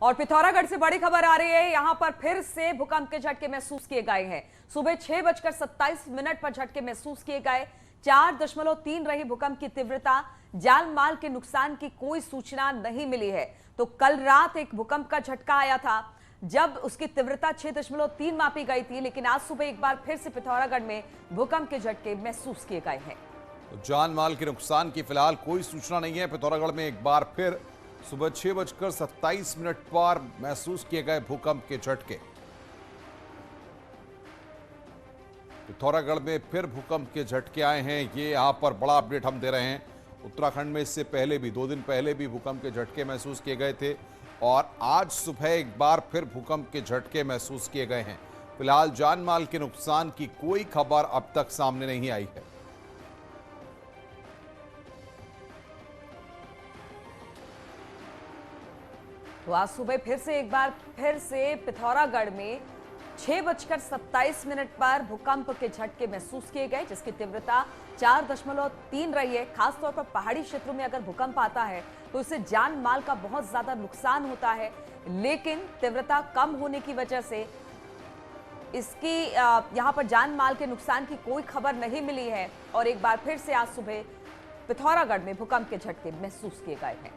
और पिथौरागढ़ से बड़ी खबर आ रही है। यहां पर फिर से भूकंप के झटके महसूस किए गए हैं। सुबह 6:27 पर झटके महसूस किए गए। 4.3 रही भूकंप की तीव्रता। जान माल के नुकसान की कोई सूचना नहीं मिली है। तो कल रात एक भूकंप का झटका आया था, जब उसकी तीव्रता 6.3 मापी गई थी, लेकिन आज सुबह एक बार फिर से पिथौरागढ़ में भूकंप के झटके महसूस किए गए हैं। जान माल के नुकसान की फिलहाल कोई सूचना नहीं है। पिथौरागढ़ में एक बार फिर सुबह 6:27 पर महसूस किए गए भूकंप के झटके। पिथौरागढ़ में फिर भूकंप के झटके आए हैं। ये यहां पर बड़ा अपडेट हम दे रहे हैं। उत्तराखंड में इससे पहले भी 2 दिन पहले भी भूकंप के झटके महसूस किए गए थे और आज सुबह एक बार फिर भूकंप के झटके महसूस किए गए हैं। फिलहाल जान माल के नुकसान की कोई खबर अब तक सामने नहीं आई है। तो आज सुबह फिर से एक बार फिर से पिथौरागढ़ में 6:27 पर भूकंप के झटके महसूस किए गए, जिसकी तीव्रता 4.3 रही है। खासतौर पर पहाड़ी क्षेत्रों में अगर भूकंप आता है तो इससे जान माल का बहुत ज्यादा नुकसान होता है, लेकिन तीव्रता कम होने की वजह से इसकी यहां पर जान माल के नुकसान की कोई खबर नहीं मिली है। और एक बार फिर से आज सुबह पिथौरागढ़ में भूकंप के झटके महसूस किए गए हैं।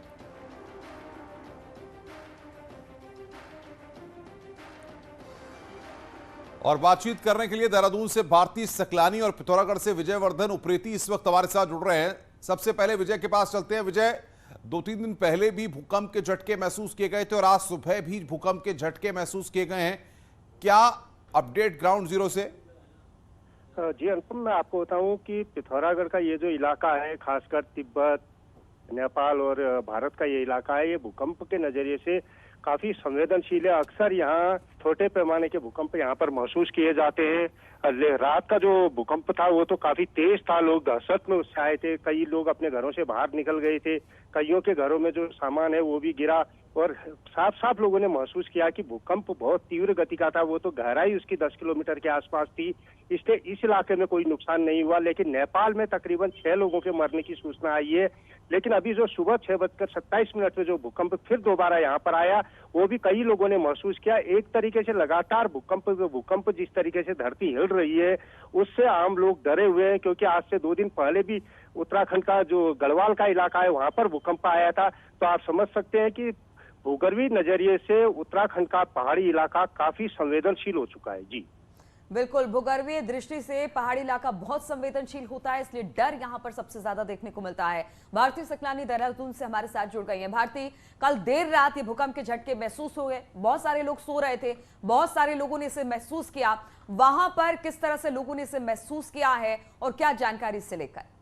और बातचीत करने के लिए देहरादून से भारती सकलानी और पिथौरागढ़ से विजयवर्धन उप्रेती इस वक्त हमारे साथ जुड़ रहे हैं। सबसे पहले विजय के पास चलते हैं। विजय, 2-3 दिन पहले भी भूकंप के झटके महसूस किए गए थे और आज सुबह भी भूकंप के झटके महसूस किए गए हैं। क्या अपडेट ग्राउंड जीरो से? जी अनुपम, मैं आपको बताऊं कि पिथौरागढ़ का ये जो इलाका है, खासकर तिब्बत, नेपाल और भारत का ये इलाका है, ये भूकंप के नजरिए से काफी संवेदनशील है। अक्सर यहाँ छोटे पैमाने के भूकंप यहाँ पर महसूस किए जाते हैं। रात का जो भूकंप था वो तो काफी तेज था। लोग दहशत में उससे आए थे। कई लोग अपने घरों से बाहर निकल गए थे। कईयों के घरों में जो सामान है वो भी गिरा और साफ साफ लोगों ने महसूस किया कि भूकंप बहुत तीव्र गति का था। वो तो गहराई उसकी 10 किलोमीटर के आसपास थी, इसलिए इस इलाके में कोई नुकसान नहीं हुआ। लेकिन नेपाल में तकरीबन 6 लोगों के मरने की सूचना आई है। लेकिन अभी जो सुबह 6:27 में जो भूकंप फिर दोबारा यहाँ पर आया, वो भी कई लोगों ने महसूस किया। एक तरीके से लगातार भूकंप जिस तरीके से धरती हिल रही है, उससे आम लोग डरे हुए हैं, क्योंकि आज से 2 दिन पहले भी उत्तराखंड का जो गढ़वाल का इलाका है वहां पर भूकंप आया था। तो आप समझ सकते हैं कि भूगर्भीय नजरिए से उत्तराखंड का पहाड़ी इलाका काफी संवेदनशील हो चुका है। जी बिल्कुल, भूगर्भीय दृष्टि से पहाड़ी इलाका बहुत संवेदनशील होता है, इसलिए डर यहां पर सबसे ज्यादा देखने को मिलता है। भारती सकलानी देहरादून से हमारे साथ जुड़ गई हैं। भारती, कल देर रात ये भूकंप के झटके महसूस हुए। बहुत सारे लोग सो रहे थे, बहुत सारे लोगों ने इसे महसूस किया। वहां पर किस तरह से लोगों ने इसे महसूस किया है और क्या जानकारी इससे लेकर?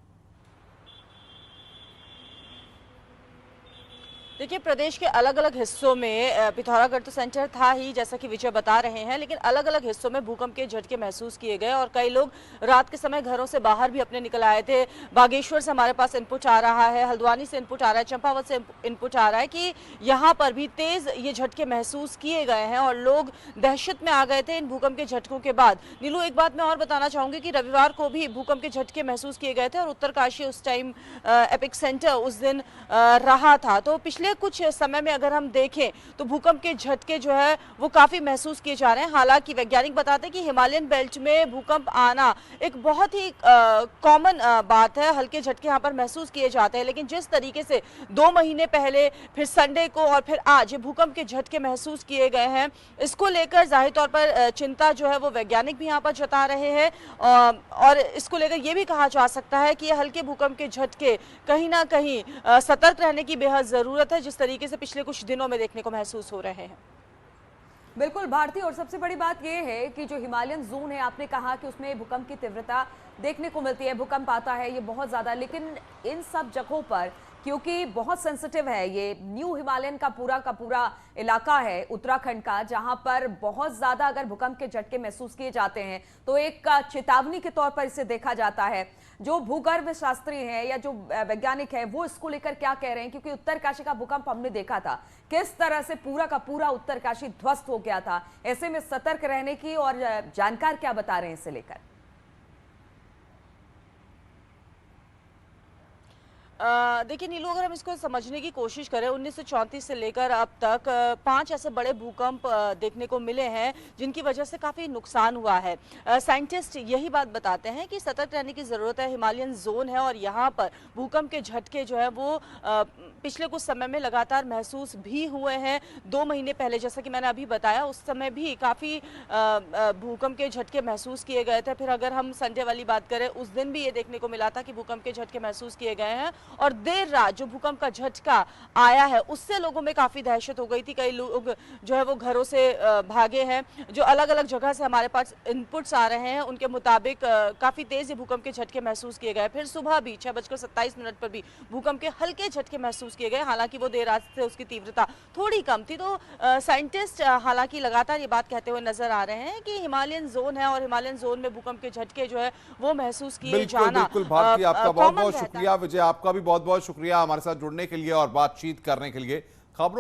देखिए, प्रदेश के अलग अलग हिस्सों में पिथौरागढ़ तो सेंटर था ही, जैसा कि विजय बता रहे हैं, लेकिन अलग अलग हिस्सों में भूकंप के झटके महसूस किए गए और कई लोग रात के समय घरों से बाहर भी अपने निकल आए थे। बागेश्वर से हमारे पास इनपुट आ रहा है, हल्द्वानी से इनपुट आ रहा है, चंपावत से इनपुट आ रहा है कि यहाँ पर भी तेज ये झटके महसूस किए गए हैं और लोग दहशत में आ गए थे इन भूकंप के झटकों के बाद। नीलू, एक बात मैं और बताना चाहूंगी कि रविवार को भी भूकंप के झटके महसूस किए गए थे और उत्तरकाशी उस टाइम एपिक सेंटर उस दिन रहा था। तो पिछले कुछ समय में अगर हम देखें तो भूकंप के झटके जो है वो काफी महसूस किए जा रहे हैं। हालांकि वैज्ञानिक बताते हैं कि हिमालयन बेल्ट में भूकंप आना एक बहुत ही कॉमन बात है। हल्के झटके यहाँ पर महसूस किए जाते हैं, लेकिन जिस तरीके से 2 महीने पहले, फिर संडे को और फिर आज भूकंप के झटके महसूस किए गए हैं, इसको लेकर जाहिर तौर पर चिंता जो है वो वैज्ञानिक भी यहाँ पर जता रहे हैं। और इसको लेकर यह भी कहा जा सकता है कि ये हल्के भूकंप के झटके कहीं ना कहीं सतर्क रहने की बेहद जरूरत है, जिस तरीके से पिछले कुछ दिनों में देखने को महसूस हो रहे हैं। बिल्कुल भारती, और सबसे बड़ी बात यह है कि जो हिमालयन जोन है, आपने कहा कि उसमें भूकंप की तीव्रता देखने को मिलती है, भूकंप आता है ये बहुत ज्यादा, लेकिन इन सब जगहों पर क्योंकि बहुत सेंसिटिव है, ये न्यू हिमालयन का पूरा इलाका है उत्तराखंड का, जहां पर बहुत ज्यादा अगर भूकंप के झटके महसूस किए जाते हैं तो एक चेतावनी के तौर पर इसे देखा जाता है। जो भूगर्भ शास्त्री हैं या जो वैज्ञानिक है वो इसको लेकर क्या कह रहे हैं? क्योंकि उत्तरकाशी का भूकंप हमने देखा था, किस तरह से पूरा का पूरा उत्तरकाशी ध्वस्त हो गया था। ऐसे में सतर्क रहने की और जानकार क्या बता रहे हैं इसे लेकर? देखिए नीलू, अगर हम इसको समझने की कोशिश करें 1934 से लेकर अब तक 5 ऐसे बड़े भूकंप देखने को मिले हैं जिनकी वजह से काफ़ी नुकसान हुआ है। साइंटिस्ट यही बात बताते हैं कि सतर्क रहने की ज़रूरत है। हिमालयन जोन है और यहाँ पर भूकंप के झटके जो है वो पिछले कुछ समय में लगातार महसूस भी हुए हैं। 2 महीने पहले, जैसा कि मैंने अभी बताया, उस समय भी काफ़ी भूकंप के झटके महसूस किए गए थे। फिर अगर हम संडे वाली बात करें, उस दिन भी ये देखने को मिला था कि भूकंप के झटके महसूस किए गए हैं और देर रात जो भूकंप का झटका आया है उससे लोगों में काफी दहशत हो गई थी। कई लोग जो है वो घरों से भागे हैं। जो अलग अलग जगह से हमारे पास इनपुट्स आ रहे हैं उनके मुताबिक काफी तेज भूकंप के झटके महसूस किए गए। फिर सुबह भी 6:27 पर भी भूकंप के हल्के झटके महसूस किए गए। हालांकि वो देर रात से उसकी तीव्रता थोड़ी कम थी। तो साइंटिस्ट हालांकि लगातार ये बात कहते हुए नजर आ रहे हैं कि हिमालयन जोन है और हिमालयन जोन में भूकंप के झटके जो है वो महसूस किए जाना। बिल्कुल भारती, आपका बहुत बहुत शुक्रिया। विजय, आपका भी बहुत बहुत शुक्रिया हमारे साथ जुड़ने के लिए और बातचीत करने के लिए। खबरों